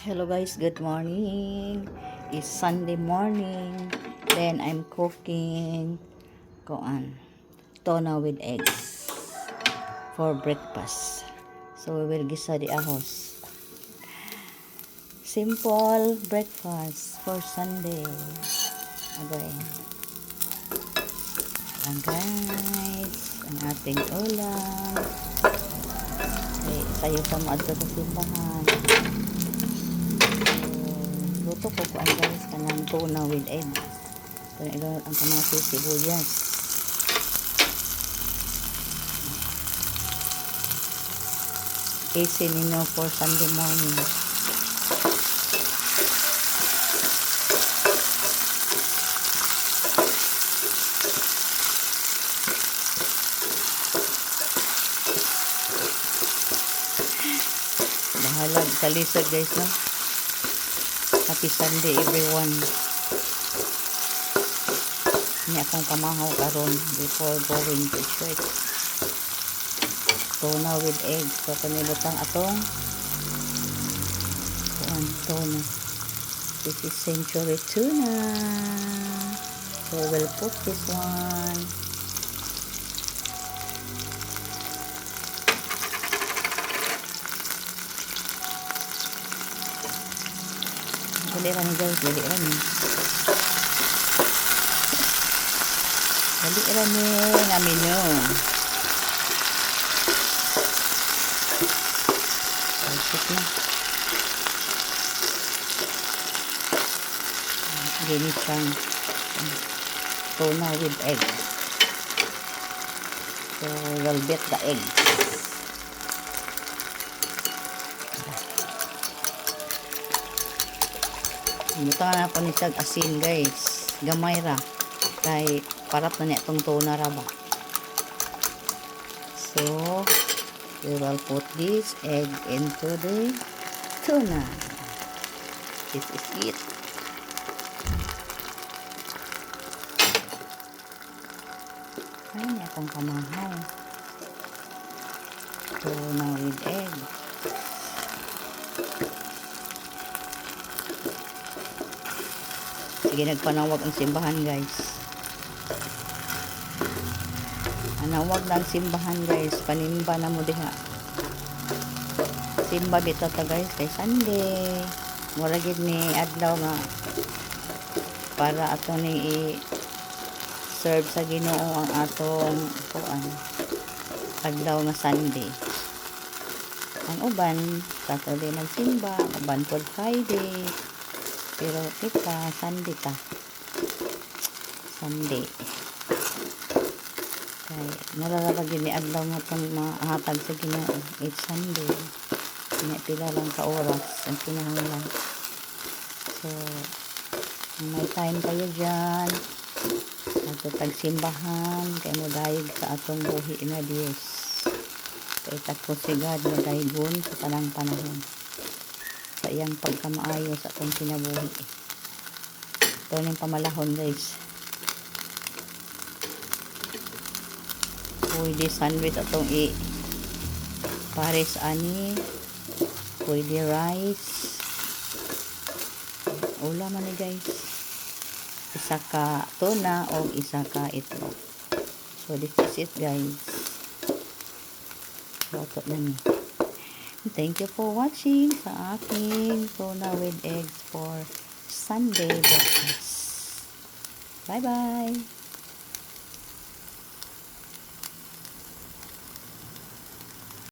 Hello guys, good morning. It's Sunday morning. Then I'm cooking tuna with eggs for breakfast. So we will gisa the ahos. Simple breakfast for Sunday. Okay. Ayan guys, ang ating ulam. Okay, sayo sa maadto sa simbahan. Luto ko kuan guys kanang tuna with egg. Ito na ang kamatis, sibuyas. Easy ninyo for Sunday morning. Bahalag kalisod guys, no? Happy Sunday everyone. Ini akong pamahaw karon before going to church. Tuna with eggs. So panilutang atong tuna. This is century tuna. So we'll put this one. Dali rani guys, dali rani. Dali rani nga menu. Pasok na. Ginisang tuna with egg. So we'll beat the egg. Buta na po ni sag asin guys, gamay ra kay parat na niya itong tuna ra ba. So we will put this egg into the tuna. This is it. Ay, itong kamahaw. Tuna with egg. Sige, nagpanawag ang simbahan guys. Anawag na ang simbahan guys. Panimba na mo diha. Simba bito ta guys kay Sunday. Mura gid ni adlaw nga para ato ni i-serve sa Ginoo ang atong adlaw nga Sunday. Ang uban Saturday nagsimba, uban pod Friday. Pero kita Sunday ta. Sunday. Kay nalalabag yun ni adlaw nga itong mahatag sa Ginoo. It's Sunday. Pila lang ka oras ang kinahanglan. So may time kayo dyan. Ato tagsimbahan. Kay magayig sa atong buhi na Diyos. Kay tagpusigad na dahigon sa tanang panahon. Sa iyang pagkamaayo sa atong kinabuhi. Ito na yung pamalahon guys. Pwede sandwich atong pares ani. Pwede rice. Ulam man ni guys. Isa ka tuna o isa ka itlog. So this is it guys. Luto na ni. Thank you for watching sa aking tuna with eggs for Sunday breakfast. Bye bye.